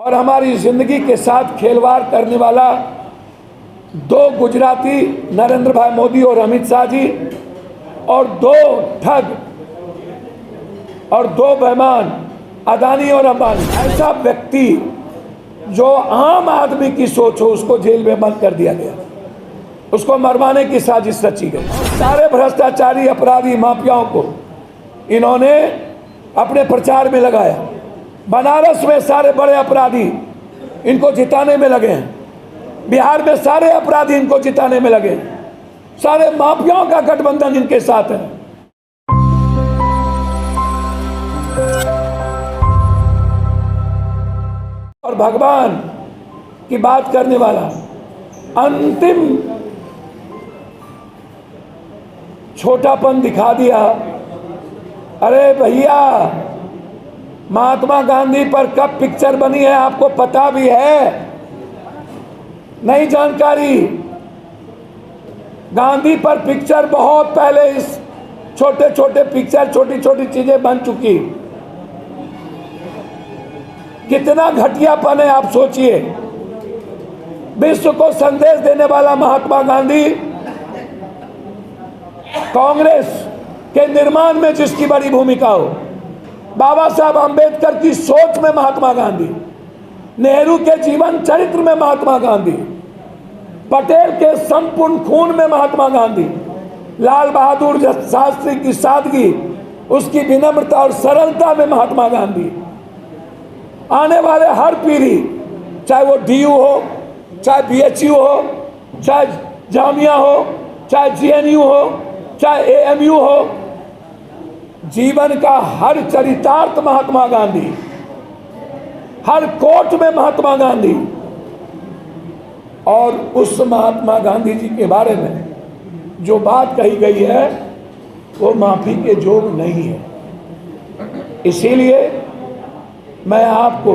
और हमारी जिंदगी के साथ खिलवाड़ करने वाला दो गुजराती नरेंद्र भाई मोदी और अमित शाह जी, और दो ठग और दो बेईमान अदानी और अंबानी। ऐसा व्यक्ति जो आम आदमी की सोच हो उसको जेल में बंद कर दिया गया, उसको मरवाने की साजिश रची गई। सारे भ्रष्टाचारी अपराधी माफियाओं को इन्होंने अपने प्रचार में लगाया। बनारस में सारे बड़े अपराधी इनको जिताने में लगे हैं, बिहार में सारे अपराधी इनको जिताने में लगे, सारे माफियाओं का गठबंधन इनके साथ है। और भगवान की बात करने वाला अंतिम छोटापन दिखा दिया। अरे भैया, महात्मा गांधी पर कब पिक्चर बनी है आपको पता भी है? नहीं जानकारी। गांधी पर पिक्चर बहुत पहले इस छोटे छोटे पिक्चर, छोटी छोटी चीजें बन चुकी। कितना घटियापन है आप सोचिए। विश्व को संदेश देने वाला महात्मा गांधी, कांग्रेस के निर्माण में जिसकी बड़ी भूमिका हो, बाबा साहब अंबेडकर की सोच में महात्मा गांधी, नेहरू के जीवन चरित्र में महात्मा गांधी, पटेल के संपूर्ण खून में महात्मा गांधी, लाल बहादुर शास्त्री की सादगी, उसकी विनम्रता और सरलता में महात्मा गांधी। आने वाले हर पीढ़ी, चाहे वो डीयू हो, चाहे बीएचयू हो, चाहे जामिया हो, चाहे जीएनयू हो, चाहे एएमयू हो, जीवन का हर चरितार्थ महात्मा गांधी, हर कोट में महात्मा गांधी। और उस महात्मा गांधी जी के बारे में जो बात कही गई है वो माफी के जोग नहीं है। इसीलिए मैं आपको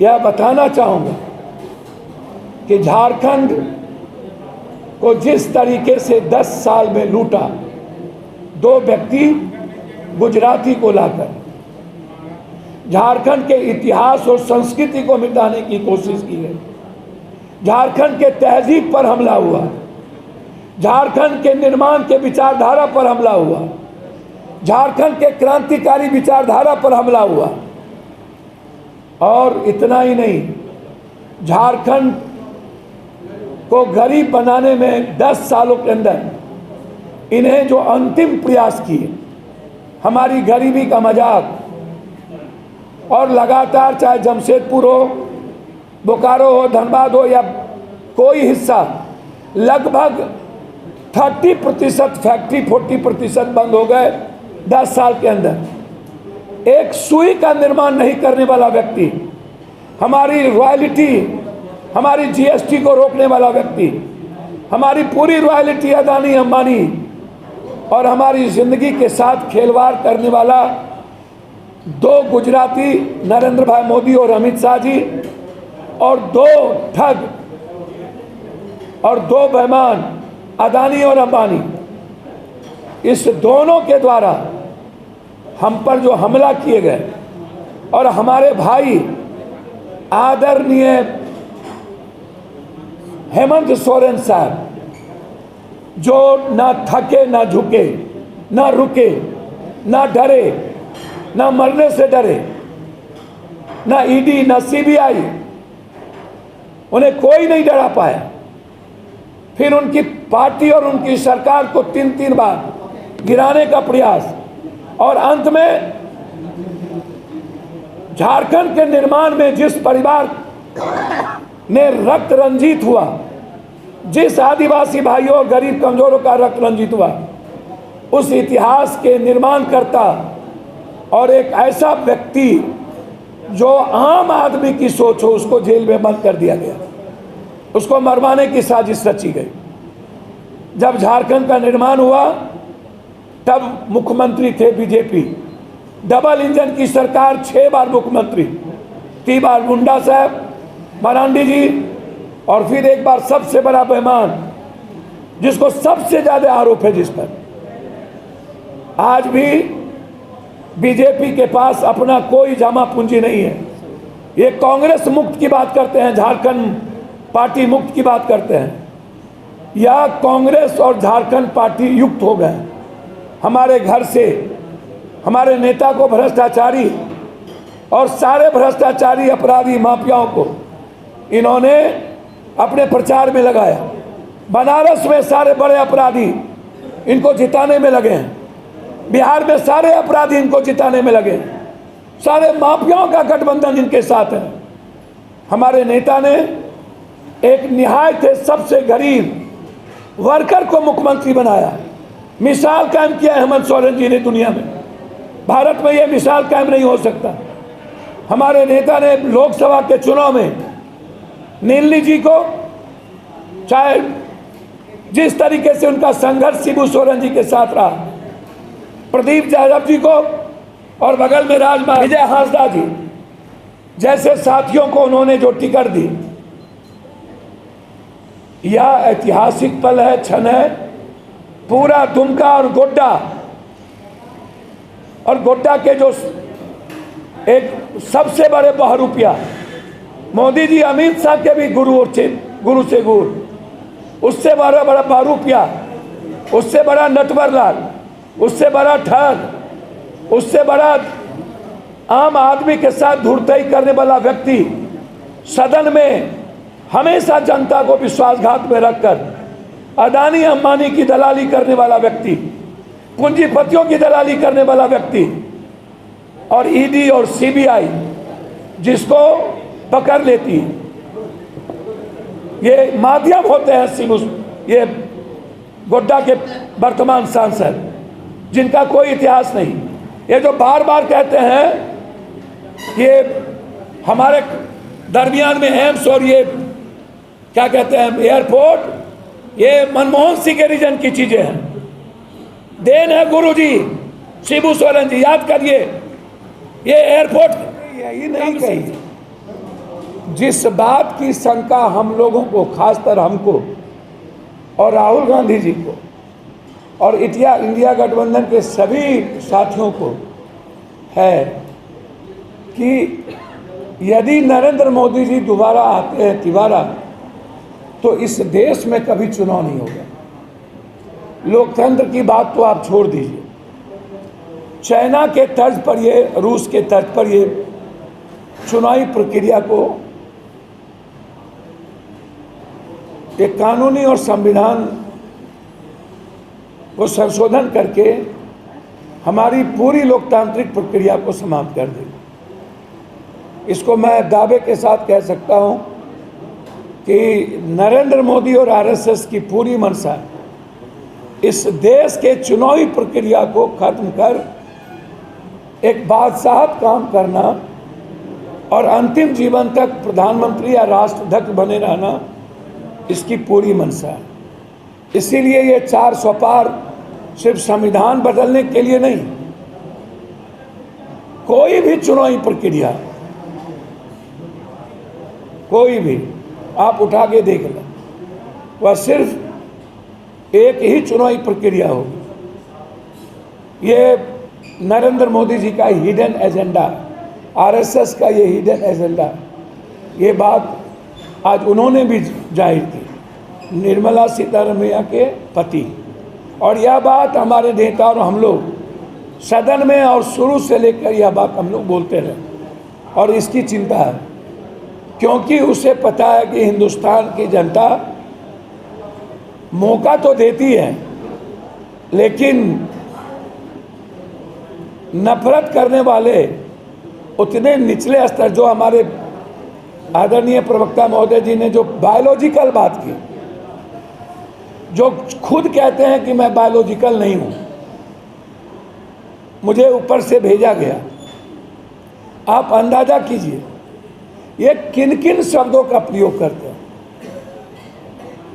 यह बताना चाहूंगा कि झारखंड को जिस तरीके से 10 साल में लूटा, दो व्यक्ति गुजराती को लाकर झारखंड के इतिहास और संस्कृति को मिटाने की कोशिश की है। झारखंड के तहजीब पर हमला हुआ, झारखंड के निर्माण के विचारधारा पर हमला हुआ, झारखंड के क्रांतिकारी विचारधारा पर हमला हुआ। और इतना ही नहीं, झारखंड को गरीब बनाने में 10 सालों के अंदर इन्हें जो अंतिम प्रयास किए, हमारी गरीबी का मजाक, और लगातार चाहे जमशेदपुर हो, बोकारो हो, धनबाद हो या कोई हिस्सा, लगभग 30% फैक्ट्री, 40% बंद हो गए 10 साल के अंदर। एक सुई का निर्माण नहीं करने वाला व्यक्ति, हमारी रॉयल्टी, हमारी जीएसटी को रोकने वाला व्यक्ति, हमारी पूरी रॉयल्टी अदानी अंबानी और हमारी जिंदगी के साथ खिलवाड़ करने वाला दो गुजराती नरेंद्र भाई मोदी और अमित शाह जी, और दो ठग और दो बेईमान अदानी और अंबानी, इस दोनों के द्वारा हम पर जो हमला किए गए, और हमारे भाई आदरणीय हेमंत सोरेन साहब, जो ना थके ना झुके, ना रुके, ना डरे, ना मरने से डरे, ना ईडी ना सीबीआई, उन्हें कोई नहीं डरा पाया। फिर उनकी पार्टी और उनकी सरकार को 3 बार गिराने का प्रयास, और अंत में झारखंड के निर्माण में जिस परिवार ने रक्त रंजित हुआ, जिस आदिवासी भाइयों और गरीब कमजोरों का रक्त रंजित हुआ, उस इतिहास के निर्माणकर्ता और एक ऐसा व्यक्ति जो आम आदमी की सोच हो उसको जेल में बंद कर दिया गया, उसको मरवाने की साजिश रची गई। जब झारखंड का निर्माण हुआ तब मुख्यमंत्री थे बीजेपी, डबल इंजन की सरकार, 6 बार मुख्यमंत्री, 3 बार मुंडा साहब, मरांडी जी, और फिर एक बार सबसे बड़ा बेईमान जिसको सबसे ज्यादा आरोप है, जिस पर आज भी बीजेपी के पास अपना कोई जमा पूंजी नहीं है। ये कांग्रेस मुक्त की बात करते हैं, झारखंड पार्टी मुक्त की बात करते हैं, या कांग्रेस और झारखंड पार्टी युक्त हो गए। हमारे घर से हमारे नेता को भ्रष्टाचारी और सारे भ्रष्टाचारी अपराधी माफियाओं को इन्होंने अपने प्रचार में लगाया। बनारस में सारे बड़े अपराधी इनको जिताने में लगे हैं, बिहार में सारे अपराधी इनको जिताने में लगे हैं, सारे माफियाओं का गठबंधन इनके साथ है। हमारे नेता ने एक निहायत सबसे गरीब वर्कर को मुख्यमंत्री बनाया, मिसाल कायम किया हेमंत सोरेन जी ने दुनिया में। भारत में यह मिसाल कायम नहीं हो सकता। हमारे नेता ने लोकसभा के चुनाव में नीलनी जी को, चाहे जिस तरीके से उनका संघर्ष शिबू सोरेन जी के साथ रहा, प्रदीप यादव जी को, और बगल में राजमा विजय हांसदा जी जैसे साथियों को उन्होंने जो टिकट दी, यह ऐतिहासिक पल है, क्षण है। पूरा दुमका और गोड्डा के जो एक सबसे बड़े बहरूपिया मोदी जी, अमित शाह के भी गुरु से गुरु, उससे बड़ा बहरूपिया, उससे बड़ा नटवरलाल, उससे बड़ा ठग, उससे बड़ा आम आदमी के साथ धुरतई करने वाला व्यक्ति, सदन में हमेशा जनता को विश्वासघात में रखकर अदानी अंबानी की दलाली करने वाला व्यक्ति, पूंजीपतियों की दलाली करने वाला व्यक्ति, और ईडी और सीबीआई जिसको पकड़ लेती है, ये माध्यम होते हैं। ये गोड्डा के वर्तमान सांसद जिनका कोई इतिहास नहीं, ये जो बार बार कहते हैं ये हमारे दरमियान में एम्स और ये क्या कहते हैं एयरपोर्ट, ये मनमोहन सिंह के रीजन की चीजें हैं, देन है गुरुजी शिबू सोरेन जी, याद करिए। ये एयरपोर्ट यही नहीं कही। जिस बात की शंका हम लोगों को, खासकर हमको और राहुल गांधी जी को और इंडिया गठबंधन के सभी साथियों को है कि यदि नरेंद्र मोदी जी दोबारा आते हैं तिवारा, तो इस देश में कभी चुनाव नहीं होगा। लोकतंत्र की बात तो आप छोड़ दीजिए, चाइना के तर्ज पर ये, रूस के तर्ज पर ये चुनावी प्रक्रिया को एक कानूनी और संविधान को संशोधन करके हमारी पूरी लोकतांत्रिक प्रक्रिया को समाप्त कर देगी। इसको मैं दावे के साथ कह सकता हूं कि नरेंद्र मोदी और आरएसएस की पूरी मंशा इस देश के चुनावी प्रक्रिया को खत्म कर एक बादशाहत काम करना और अंतिम जीवन तक प्रधानमंत्री या राष्ट्राध्यक्ष बने रहना, इसकी पूरी मंशा है। इसीलिए ये 400 पार सिर्फ संविधान बदलने के लिए नहीं, कोई भी चुनावी प्रक्रिया, कोई भी आप उठा के देख लें, वह सिर्फ एक ही चुनावी प्रक्रिया होगी। ये नरेंद्र मोदी जी का हिडन एजेंडा, आरएसएस का ये हिडन एजेंडा, ये बात आज उन्होंने भी जाहिर की, निर्मला सीतारमण के पति, और यह बात हमारे नेता और हम लोग सदन में और शुरू से लेकर यह बात हम लोग बोलते रहे, और इसकी चिंता है क्योंकि उसे पता है कि हिंदुस्तान की जनता मौका तो देती है, लेकिन नफरत करने वाले उतने निचले स्तर, जो हमारे आदरणीय प्रवक्ता महोदय जी ने जो बायोलॉजिकल बात की, जो खुद कहते हैं कि मैं बायोलॉजिकल नहीं हूं, मुझे ऊपर से भेजा गया, आप अंदाजा कीजिए ये किन किन शब्दों का प्रयोग करते हैं।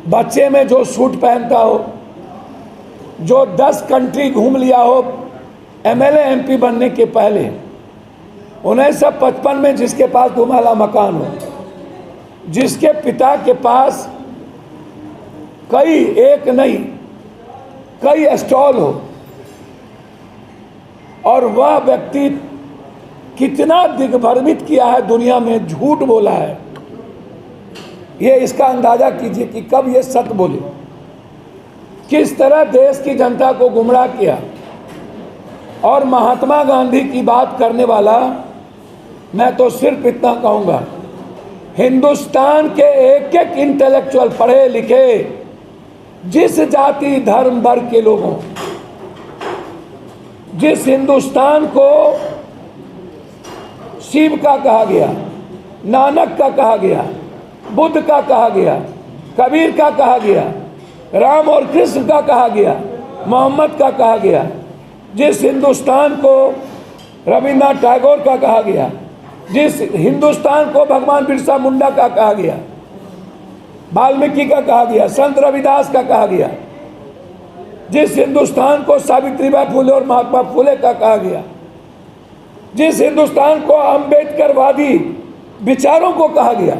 बच्चे में जो सूट पहनता हो, जो 10 कंट्री घूम लिया हो एमएलए एमपी बनने के पहले, 1955 में जिसके पास दुमाला मकान हो, जिसके पिता के पास एक नहीं कई स्टॉल हो, और वह व्यक्ति कितना दिग्भ्रमित किया है दुनिया में, झूठ बोला है, ये इसका अंदाजा कीजिए कि कब ये सत्य बोले, किस तरह देश की जनता को गुमराह किया। और महात्मा गांधी की बात करने वाला, मैं तो सिर्फ इतना कहूँगा, हिंदुस्तान के एक एक इंटेलेक्चुअल, पढ़े लिखे, जिस जाति धर्म वर्ग के लोगों, जिस हिंदुस्तान को शिव का कहा गया, नानक का कहा गया, बुद्ध का कहा गया, कबीर का कहा गया, राम और कृष्ण का कहा गया, मोहम्मद का कहा गया, जिस हिंदुस्तान को रविन्द्रनाथ टैगोर का कहा गया, जिस हिंदुस्तान को भगवान बिरसा मुंडा का कहा गया, वाल्मीकि का कहा गया, संत रविदास का कहा गया, जिस हिंदुस्तान को सावित्रीबाई फुले और महात्मा फुले का कहा गया, जिस हिंदुस्तान को अम्बेडकरवादी विचारों को कहा गया,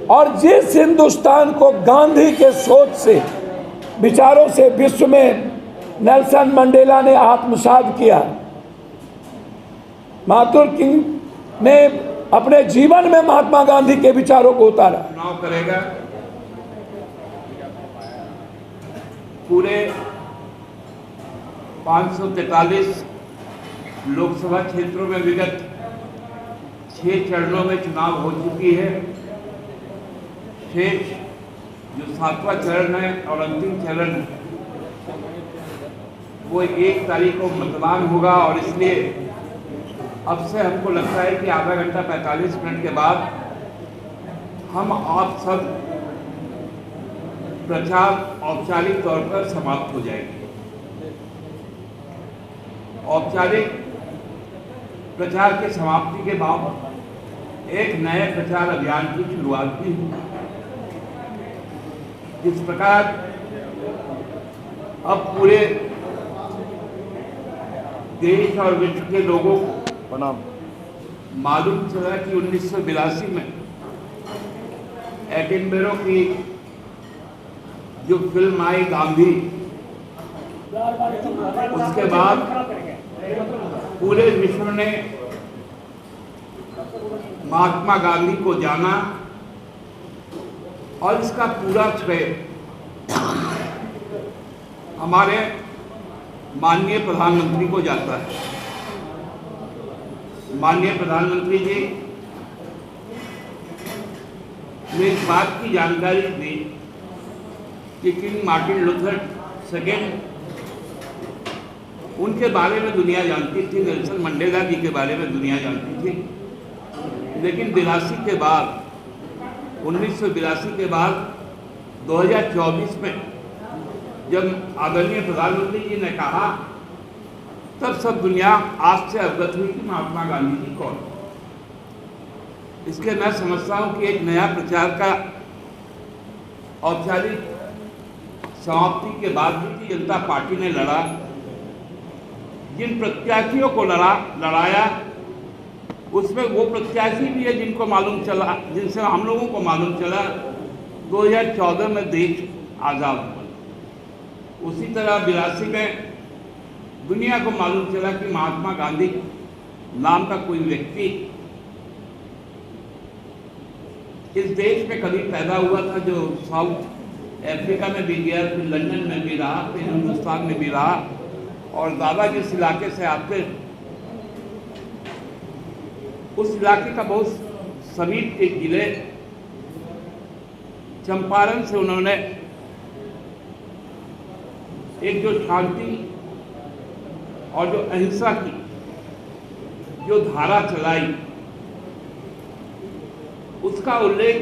और जिस हिंदुस्तान को गांधी के सोच से, विचारों से विश्व में नेल्सन मंडेला ने आत्मसात किया, मार्टिन लूथर किंग ने अपने जीवन में महात्मा गांधी के विचारों को उतारा। चुनाव करेगा, पूरे 543 लोकसभा क्षेत्रों में विगत 6 चरणों में चुनाव हो चुकी है। शेष जो 7वां चरण है और अंतिम चरण, वो 1 तारीख को मतदान होगा। और इसलिए अब से हमको लगता है कि आधा घंटा 45 मिनट के बाद हम आप सब प्रचार औपचारिक तौर पर समाप्त हो जाएगी। औपचारिक प्रचार की समाप्ति के बाद एक नए प्रचार अभियान की शुरुआत भी हुई। जिस प्रकार अब पूरे देश और विश्व के लोगों को मालूम चला कि 1982 में एटनबरो की जो फिल्म आई गांधी, उसके बाद पूरे विश्व ने महात्मा गांधी को जाना और इसका पूरा श्रेय हमारे माननीय प्रधानमंत्री को जाता है। माननीय प्रधानमंत्री जी ने इस बात की जानकारी दी कि किंग मार्टिन लूथर सेकेंड, उनके बारे में दुनिया जानती थी, नेल्सन मंडेला जी के बारे में दुनिया जानती थी, लेकिन 82 के बाद, 1982 के बाद 2024 में जब आदरणीय प्रधानमंत्री जी ने कहा, तब सब दुनिया आज से अवगत हुई कि महात्मा गांधी जी कौन। इसलिए मैं समझता हूं कि एक नया प्रचार का औपचारिक समाप्ति के बाद भारतीय जनता पार्टी ने लड़ा, जिन प्रत्याशियों को लड़ाया, उसमें वो प्रत्याशी भी है जिनको मालूम चला, जिनसे हम लोगों को मालूम चला 2014 में देश आज़ाद हुआ। उसी तरह 82 में दुनिया को मालूम चला कि महात्मा गांधी नाम का कोई व्यक्ति इस देश में कभी पैदा हुआ था, जो साउथ अफ्रीका में भी गया, फिर लंदन में भी रहा, फिर हिंदुस्तान में भी रहा, और दादा जिस इलाके से आते, उस इलाके का बहुत समीप के जिले चंपारण से उन्होंने एक जो शांति और जो अहिंसा की जो धारा चलाई, उसका उल्लेख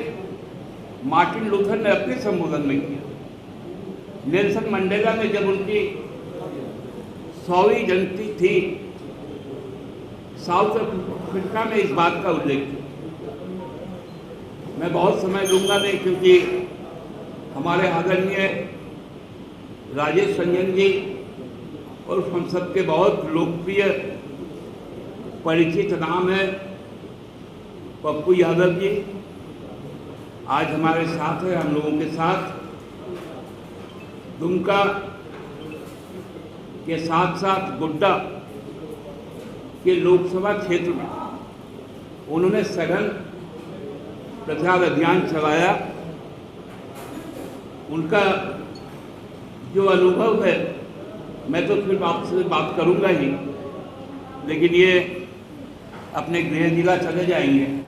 मार्टिन लूथर ने अपने संबोधन में किया। नेल्सन मंडेला ने जब उनकी 100वीं जयंती थी साउथ अफ्रीका में, इस बात का उल्लेख किया। मैं बहुत समय लूंगा नहीं, क्योंकि हमारे आदरणीय राजेश रंजन जी और हम सबके बहुत लोकप्रिय परिचित नाम है पप्पू यादव जी, आज हमारे साथ है। हम लोगों के साथ दुमका के साथ साथ गोड्डा के लोकसभा क्षेत्र में उन्होंने सघन प्रचार अभियान चलाया। उनका जो अनुभव है, मैं तो फिर आपसे बात करूंगा ही, लेकिन ये अपने गृह जिला चले जाएंगे।